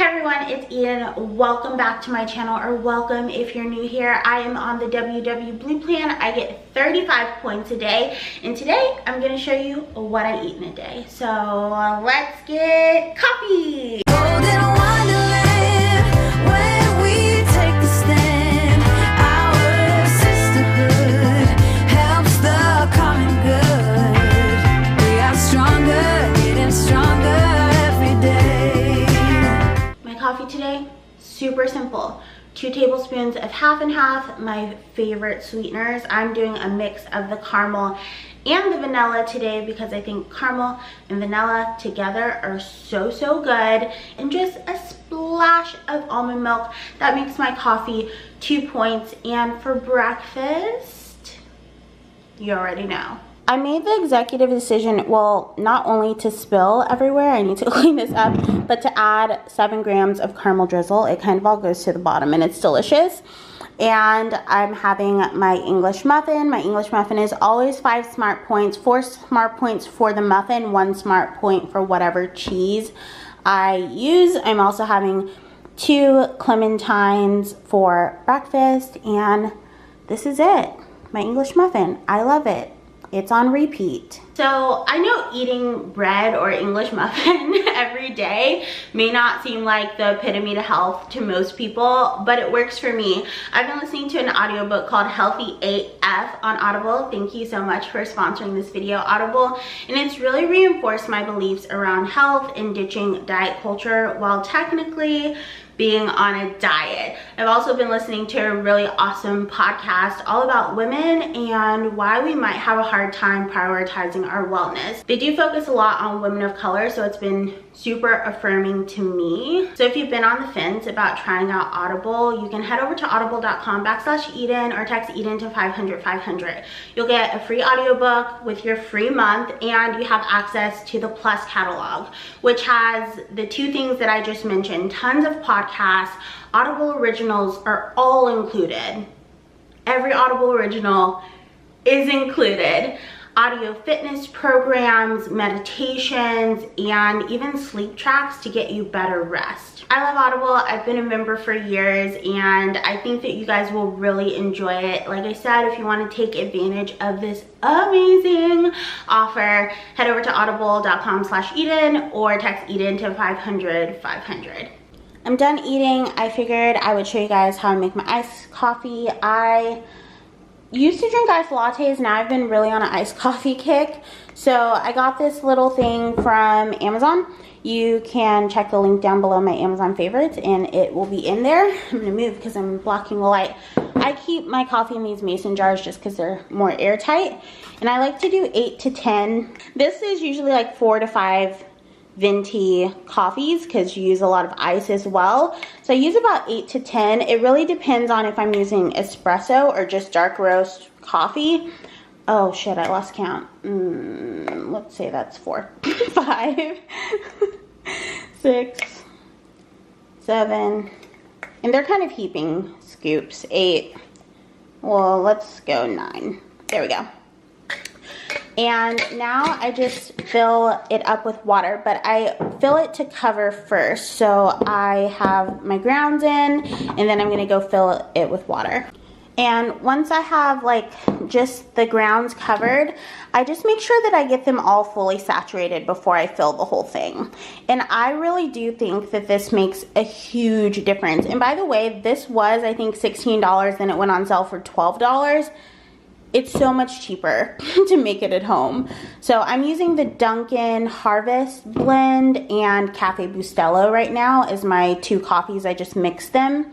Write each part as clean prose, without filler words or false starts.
everyone, it's Eden. Welcome back to my channel, or welcome if you're new here. I am on the WW Blue plan. I get 35 points a day, and today I'm going to show you what I eat in a day. So let's get coffee. Today, super simple. 2 tablespoons of half and half, my favorite sweeteners. I'm doing a mix of the caramel and the vanilla today because I think caramel and vanilla together are so good, and just a splash of almond milk. That makes my coffee 2 points. And for breakfast, you already know, I made the executive decision, well, not only to spill everywhere, I need to clean this up, but to add 7 grams of caramel drizzle. It kind of all goes to the bottom and it's delicious. And I'm having my English muffin. My English muffin is always 5 smart points, 4 smart points for the muffin, 1 smart point for whatever cheese I use. I'm also having 2 clementines for breakfast, and this is it. My English muffin. I love it. It's on repeat. So I know eating bread or English muffin every day may not seem like the epitome to health to most people, but it works for me. I've been listening to an audiobook called Healthy AF on Audible. Thank you so much for sponsoring this video, Audible. And it's really reinforced my beliefs around health and ditching diet culture while technically being on a diet. I've also been listening to a really awesome podcast all about women and why we might have a hard time prioritizing our wellness. They do focus a lot on women of color, so it's been super affirming to me. So if you've been on the fence about trying out Audible, you can head over to audible.com/Eden or text Eden to 500-500. You'll get a free audiobook with your free month, and you have access to the Plus Catalogue, which has the 2 things that I just mentioned. Tons of podcasts. Audible originals are all included. Every Audible original is included. Audio fitness programs, meditations, and even sleep tracks to get you better rest. I love Audible. I've been a member for years, and I think that you guys will really enjoy it. Like I said, if you want to take advantage of this amazing offer, head over to audible.com/Eden or text Eden to 500-500. I'm done eating. I figured I would show you guys how I make my iced coffee. I used to drink iced lattes. Now I've been really on an iced coffee kick. So I got this little thing from Amazon. You can check the link down below, my Amazon favorites, and it will be in there. I'm gonna move because I'm blocking the light. I keep my coffee in these mason jars just because they're more airtight. And I like to do 8 to 10. This is usually like 4 to 5 venti coffees because you use a lot of ice as well. So I use about 8 to 10. It really depends on if I'm using espresso or just dark roast coffee. Oh shit, I lost count. Let's say that's 4, 5, 6, 7, and they're kind of heaping scoops. 8. Well, let's go 9. There we go. And now I just fill it up with water, but I fill it to cover first. So I have my grounds in, and then I'm gonna go fill it with water. And once I have like just the grounds covered, I just make sure that I get them all fully saturated before I fill the whole thing. And I really do think that this makes a huge difference. And by the way, this was, I think, $16, and it went on sale for $12. It's so much cheaper to make it at home. So I'm using the Dunkin' Harvest blend and Cafe Bustelo right now as my 2 coffees. I just mixed them.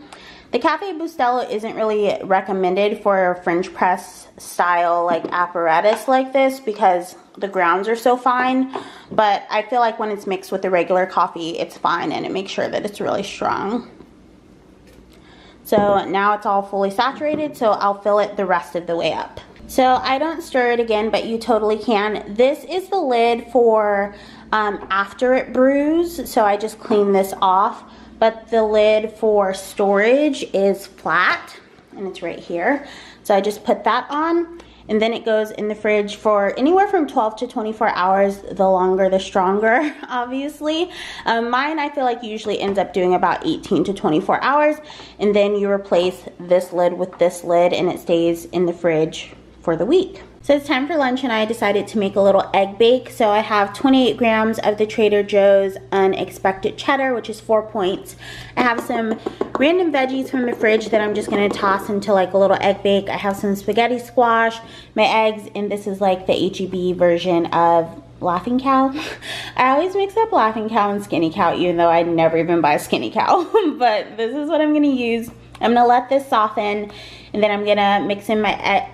The Cafe Bustelo isn't really recommended for a French press style like apparatus like this because the grounds are so fine. But I feel like when it's mixed with the regular coffee, it's fine, and it makes sure that it's really strong. So now it's all fully saturated, so I'll fill it the rest of the way up. So I don't stir it again, but you totally can. This is the lid for after it brews, so I just clean this off. But the lid for storage is flat, and it's right here. So I just put that on, and then it goes in the fridge for anywhere from 12 to 24 hours. The longer the stronger, obviously. Mine, I feel like, usually ends up doing about 18 to 24 hours, and then you replace this lid with this lid and it stays in the fridge for the week. So it's time for lunch, and I decided to make a little egg bake. So I have 28 grams of the Trader Joe's unexpected cheddar, which is 4 points. I have some random veggies from the fridge that I'm just gonna toss into like a little egg bake. I have some spaghetti squash, my eggs, and this is like the HEB version of Laughing Cow. I always mix up Laughing Cow and Skinny Cow, even though I never even buy Skinny Cow. But this is what I'm gonna use. I'm gonna let this soften, and then I'm gonna mix in my egg.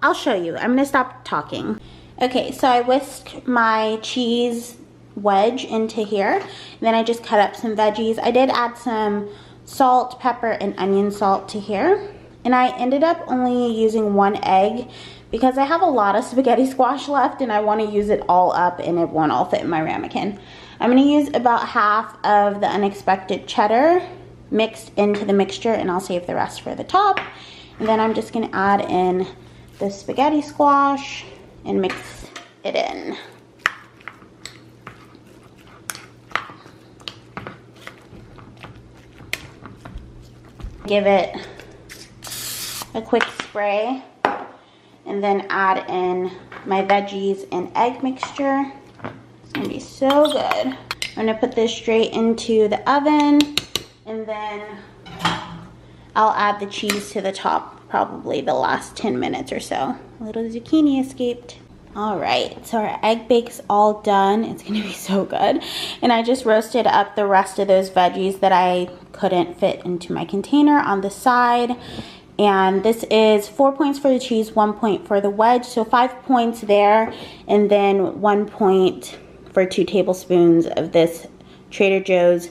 I'll show you. I'm gonna stop talking. Okay, so I whisked my cheese wedge into here, and then I just cut up some veggies. I did add some salt, pepper, and onion salt to here, and I ended up only using 1 egg because I have a lot of spaghetti squash left and I want to use it all up and it won't all fit in my ramekin. I'm gonna use about half of the unexpected cheddar mixed into the mixture, and I'll save the rest for the top. And then I'm just gonna add in the spaghetti squash and mix it in. Give it a quick spray, and then add in my veggies and egg mixture. It's gonna be so good. I'm gonna put this straight into the oven, and then I'll add the cheese to the top probably the last 10 minutes or so. A little zucchini escaped. All right, so our egg bake's all done. It's gonna be so good. And I just roasted up the rest of those veggies that I couldn't fit into my container on the side. And this is 4 points for the cheese, 1 point for the wedge. So 5 points there, and then 1 point for 2 tablespoons of this Trader Joe's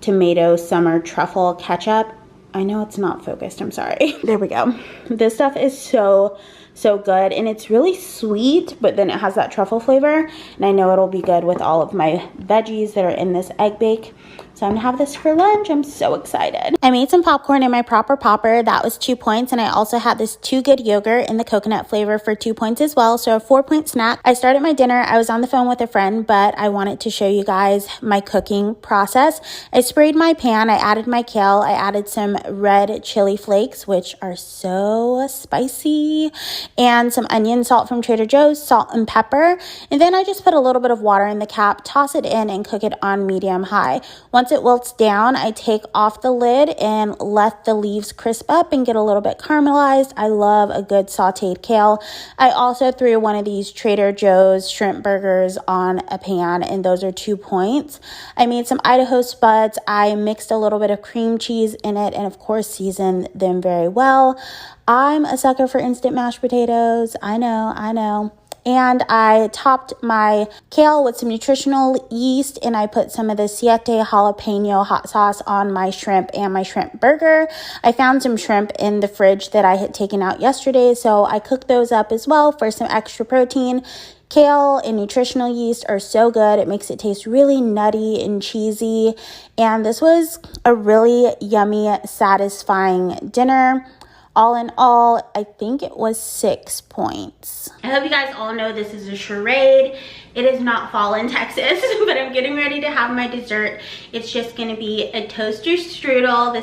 tomato summer truffle ketchup. I know it's not focused, I'm sorry. There we go. This stuff is so good, and it's really sweet, but then it has that truffle flavor, and I know it'll be good with all of my veggies that are in this egg bake. So I'm gonna have this for lunch. I'm so excited. I made some popcorn in my proper popper. That was 2 points, and I also had this Too Good yogurt in the coconut flavor for 2 points as well, so a 4-point snack. I started my dinner. I was on the phone with a friend, but I wanted to show you guys my cooking process. I sprayed my pan. I added my kale. I added some red chili flakes, which are so spicy, and some onion, salt from Trader Joe's, salt and pepper. And then I just put a little bit of water in the cap, toss it in, and cook it on medium high. Once it wilts down, I take off the lid and let the leaves crisp up and get a little bit caramelized. I love a good sauteed kale. I also threw one of these Trader Joe's shrimp burgers on a pan, and those are 2 points. I made some Idaho spuds. I mixed a little bit of cream cheese in it, and of course seasoned them very well. I'm a sucker for instant mashed potatoes. I know. And I topped my kale with some nutritional yeast, and I put some of the Siete jalapeno hot sauce on my shrimp and my shrimp burger. I found some shrimp in the fridge that I had taken out yesterday, so I cooked those up as well for some extra protein. Kale and nutritional yeast are so good. It makes it taste really nutty and cheesy. And this was a really yummy, satisfying dinner. All in all, I think it was 6 points. I hope you guys all know this is a charade. It is not fall in Texas, but I'm getting ready to have my dessert. It's just gonna be a toaster strudel, the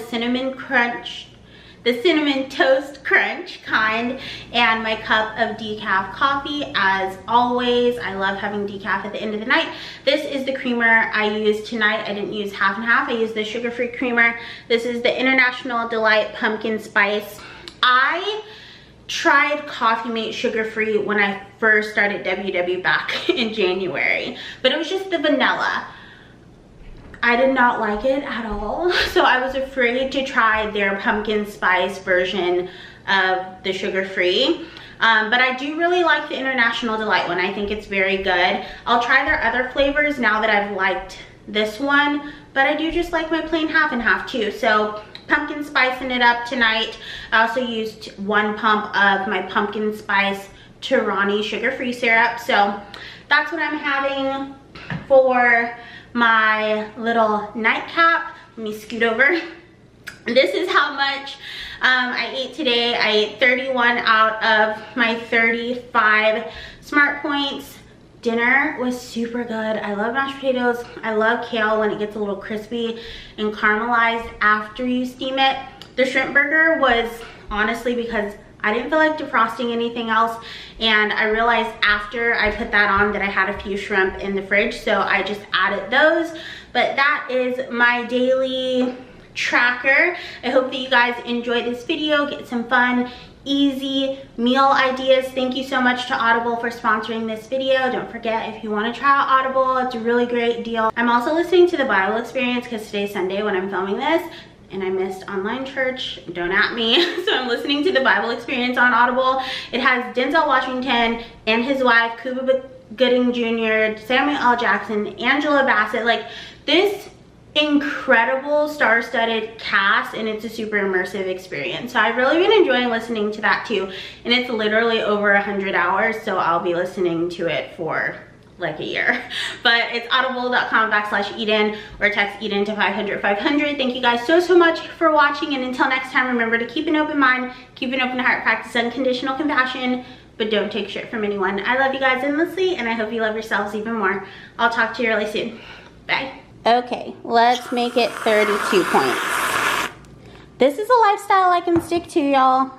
cinnamon toast crunch kind, and my cup of decaf coffee. As always, I love having decaf at the end of the night. This is the creamer I used tonight. I didn't use half and half. I used the sugar-free creamer. This is the International Delight Pumpkin Spice. I tried Coffee Mate sugar-free when I first started WW back in January, but it was just the vanilla. I did not like it at all, so I was afraid to try their pumpkin spice version of the sugar-free. But I do really like the International Delight one. I think it's very good. I'll try their other flavors now that I've liked this one, but I do just like my plain half and half too. So pumpkin spicing it up tonight. I also used 1 pump of my pumpkin spice Tirani sugar-free syrup. So that's what I'm having for my little nightcap. Let me scoot over This is how much I ate today. I ate 31 out of my 35 Smart Points. Dinner was super good. I love mashed potatoes. I love kale when it gets a little crispy and caramelized after you steam it. The shrimp burger was honestly because I didn't feel like defrosting anything else, and I realized after I put that on that I had a few shrimp in the fridge, so I just added those. But that is my daily tracker. I hope that you guys enjoyed this video, get some fun, easy meal ideas. Thank you so much to Audible for sponsoring this video. Don't forget, if you want to try out Audible, it's a really great deal. I'm also listening to the Bible Experience because today's Sunday when I'm filming this, and I missed online church. Don't at me. So I'm listening to the Bible Experience on Audible. It has Denzel Washington and his wife, Cuba Gooding Jr., Samuel L. Jackson, Angela Bassett. Like, this incredible star-studded cast, and it's a super immersive experience. So I've really been enjoying listening to that too, and it's literally over 100 hours, so I'll be listening to it for like a year. But it's audible.com/Eden, or text Eden to 500-500. Thank you guys so much for watching, and until next time, remember to keep an open mind, keep an open heart, practice unconditional compassion, but don't take shit from anyone. I love you guys endlessly, and I hope you love yourselves even more. I'll talk to you really soon. Bye. Okay, let's make it 32 points. This is a lifestyle I can stick to, y'all.